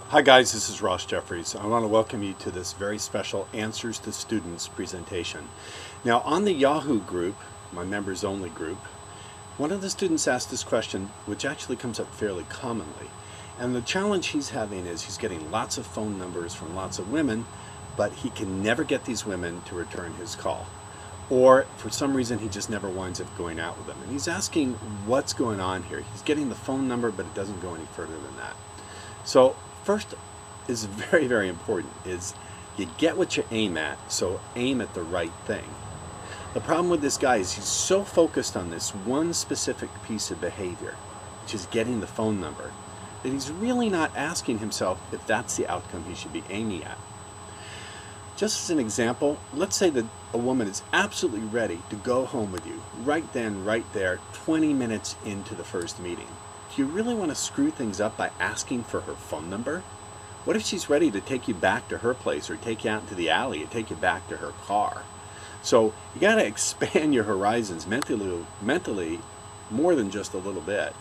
Hi guys, this is Ross Jeffries. I want to welcome you to this very special Answers to Students presentation. Now on the Yahoo group, my members only group, one of the students asked this question, which actually comes up fairly commonly. And the challenge he's having is he's getting lots of phone numbers from lots of women, but he can never get these women to return his call. Or for some reason he just never winds up going out with them. And he's asking what's going on here. He's getting the phone number, but it doesn't go any further than that. So first is very, very important is you get what you aim at, so aim at the right thing. The problem with this guy is he's so focused on this one specific piece of behavior, which is getting the phone number, that he's really not asking himself if that's the outcome he should be aiming at. Just as an example, let's say that a woman is absolutely ready to go home with you right then, right there, 20 minutes into the first meeting. Do you really want to screw things up by asking for her phone number? What if she's ready to take you back to her place or take you out into the alley or take you back to her car? So you got to expand your horizons mentally more than just a little bit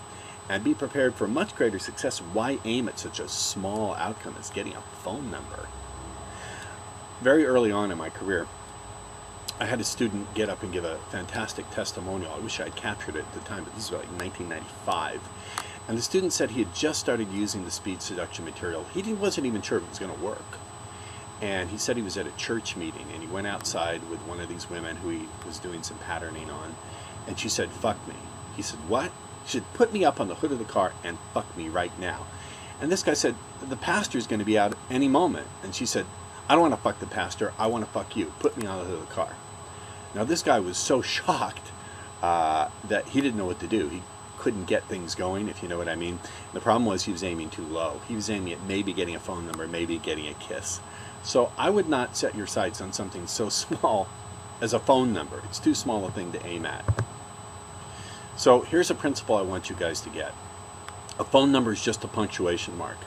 and be prepared for much greater success. Why aim at such a small outcome as getting a phone number? Very early on in my career, I had a student get up and give a fantastic testimonial. I wish I had captured it at the time, but this was like 1995. And the student said he had just started using the speed seduction material. He wasn't even sure if it was going to work. And he said he was at a church meeting and he went outside with one of these women who he was doing some patterning on. And she said, "Fuck me." He said, "What?" She said, "Put me up on the hood of the car and fuck me right now." And this guy said, "The pastor's going to be out any moment." And she said, "I don't want to fuck the pastor. I want to fuck you. Put me on the hood of the car." Now this guy was so shocked that he didn't know what to do. He couldn't get things going, if you know what I mean. The problem was he was aiming too low. He was aiming at maybe getting a phone number, maybe getting a kiss. So I would not set your sights on something so small as a phone number. It's too small a thing to aim at. So here's a principle I want you guys to get. A phone number is just a punctuation mark.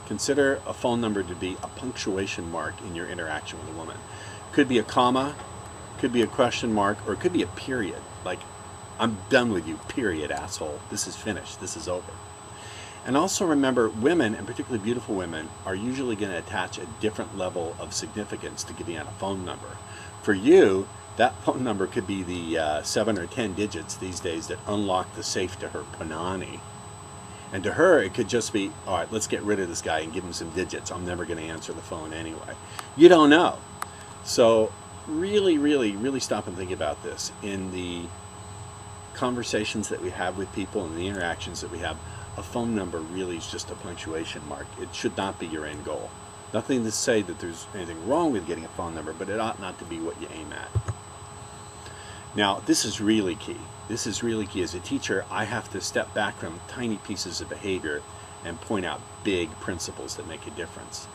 Consider a phone number to be a punctuation mark in your interaction with a woman. Could be a comma, could be a question mark, or it could be a period. Like, "I'm done with you, period, asshole. This is finished. This is over." And also remember, women, and particularly beautiful women, are usually going to attach a different level of significance to giving out a phone number. For you, that phone number could be the 7 or 10 digits these days that unlock the safe to her panani. And to her, it could just be, "All right, let's get rid of this guy and give him some digits. I'm never going to answer the phone anyway." You don't know. So really, really, really stop and think about this. In the conversations that we have with people and the interactions that we have, a phone number really is just a punctuation mark. It should not be your end goal. Nothing to say that there's anything wrong with getting a phone number, but it ought not to be what you aim at. Now, this is really key. This is really key. As a teacher, I have to step back from tiny pieces of behavior and point out big principles that make a difference.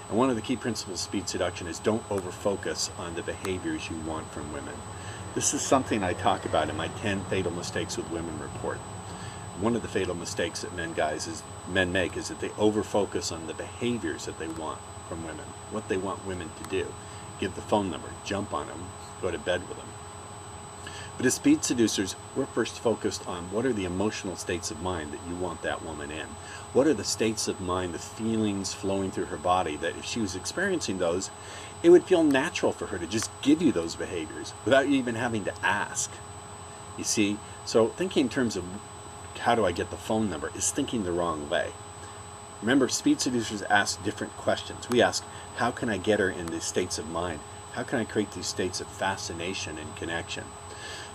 And one of the key principles of speed seduction is don't over-focus on the behaviors you want from women. This is something I talk about in my 10 Fatal Mistakes with Women report. One of the fatal mistakes that men make is that they over-focus on the behaviors that they want from women, what they want women to do. Give the phone number, jump on them, go to bed with them. But as speed seducers, we're first focused on what are the emotional states of mind that you want that woman in. What are the states of mind, the feelings flowing through her body that if she was experiencing those, it would feel natural for her to just give you those behaviors without you even having to ask. You see, so thinking in terms of how do I get the phone number is thinking the wrong way. Remember, speed seducers ask different questions. We ask, how can I get her in these states of mind? How can I create these states of fascination and connection?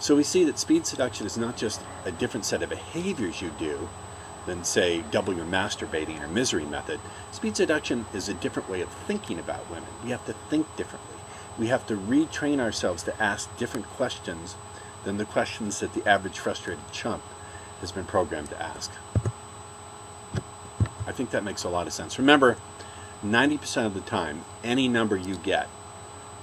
So we see that speed seduction is not just a different set of behaviors you do than, say, double your masturbating or misery method. Speed seduction is a different way of thinking about women. We have to think differently. We have to retrain ourselves to ask different questions than the questions that the average frustrated chump has been programmed to ask. I think that makes a lot of sense. Remember, 90% of the time, any number you get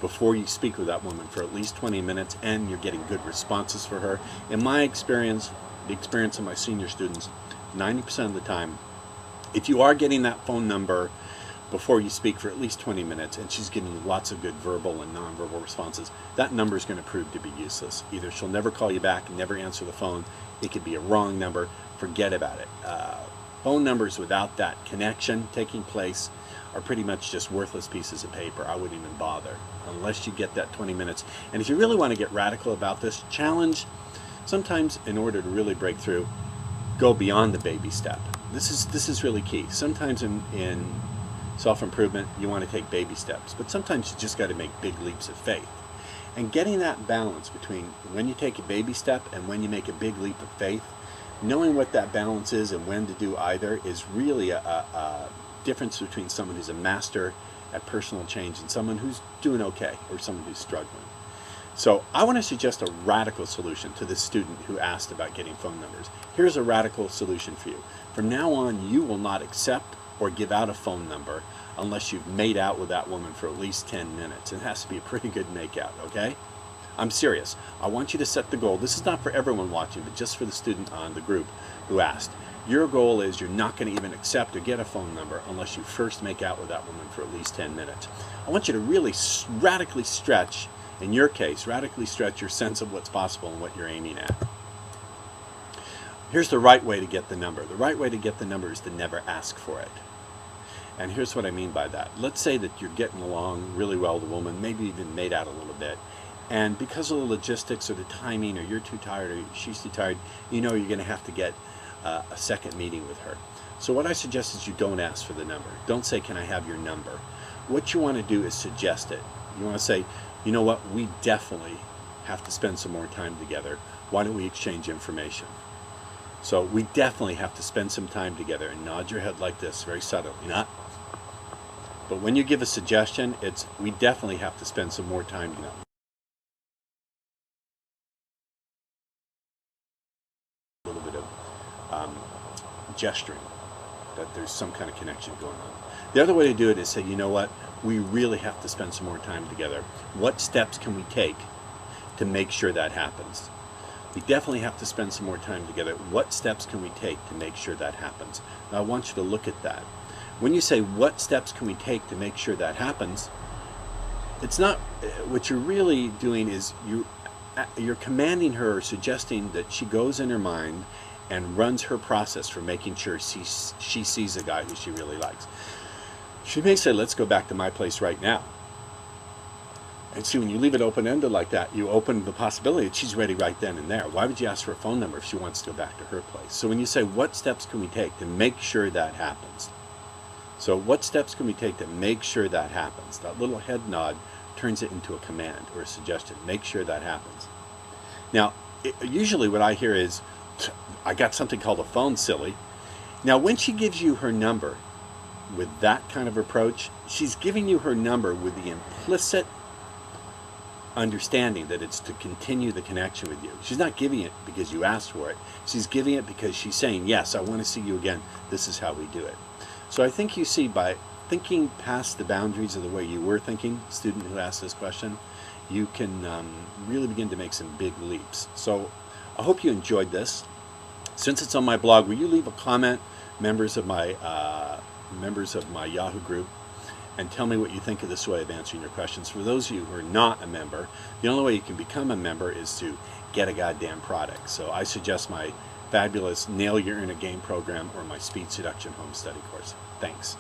before you speak with that woman for at least 20 minutes and you're getting good responses for her. In my experience, the experience of my senior students, 90% of the time, if you are getting that phone number before you speak for at least 20 minutes and she's giving you lots of good verbal and nonverbal responses, that number is going to prove to be useless. Either she'll never call you back and never answer the phone, it could be a wrong number, forget about it. Phone numbers without that connection taking place are pretty much just worthless pieces of paper. I wouldn't even bother unless you get that 20 minutes. And if you really want to get radical about this, challenge, sometimes in order to really break through, go beyond the baby step. This is really key. Sometimes in self-improvement, you want to take baby steps, but sometimes you just got to make big leaps of faith. And getting that balance between when you take a baby step and when you make a big leap of faith, knowing what that balance is and when to do either is really a difference between someone who's a master at personal change and someone who's doing okay or someone who's struggling. So I want to suggest a radical solution to this student who asked about getting phone numbers. Here's a radical solution for you. From now on, you will not accept or give out a phone number unless you've made out with that woman for at least 10 minutes. It has to be a pretty good makeout, okay? I'm serious. I want you to set the goal. This is not for everyone watching, but just for the student on the group who asked. Your goal is you're not going to even accept or get a phone number unless you first make out with that woman for at least 10 minutes. I want you to really radically stretch, in your case, radically stretch your sense of what's possible and what you're aiming at. Here's the right way to get the number. The right way to get the number is to never ask for it. And here's what I mean by that. Let's say that you're getting along really well with a woman, maybe even made out a little bit, and because of the logistics or the timing, or you're too tired or she's too tired, you know you're going to have to get a second meeting with her. So what I suggest is you don't ask for the number. Don't say, can I have your number? What you want to do is suggest it. You want to say, you know what, we definitely have to spend some more time together. Why don't we exchange information? So we definitely have to spend some time together, and nod your head like this, very subtly, not. But when you give a suggestion, it's we definitely have to spend some more time together. A little bit of gesturing that there's some kind of connection going on. The other way to do it is say, you know what, we really have to spend some more time together. What steps can we take to make sure that happens? We definitely have to spend some more time together. What steps can we take to make sure that happens? Now I want you to look at that. When you say, what steps can we take to make sure that happens, it's not, what you're really doing is you're commanding her or suggesting that she goes in her mind and runs her process for making sure she sees a guy who she really likes. She may say, let's go back to my place right now. And see, when you leave it open-ended like that, you open the possibility that she's ready right then and there. Why would you ask for a phone number if she wants to go back to her place? So when you say, what steps can we take to make sure that happens? So what steps can we take to make sure that happens? That little head nod turns it into a command or a suggestion. Make sure that happens. Now, usually what I hear is, I got something called a phone, silly. Now, when she gives you her number with that kind of approach, she's giving you her number with the implicit understanding that it's to continue the connection with you. She's not giving it because you asked for it. She's giving it because she's saying, yes, I want to see you again. This is how we do it. So I think you see, by thinking past the boundaries of the way you were thinking, student who asked this question, you can really begin to make some big leaps. So I hope you enjoyed this. Since it's on my blog, will you leave a comment, members of my Yahoo group, and tell me what you think of this way of answering your questions. For those of you who are not a member, the only way you can become a member is to get a goddamn product. So I suggest my fabulous Nail Your Inner Game program or my Speed Seduction Home Study course. Thanks.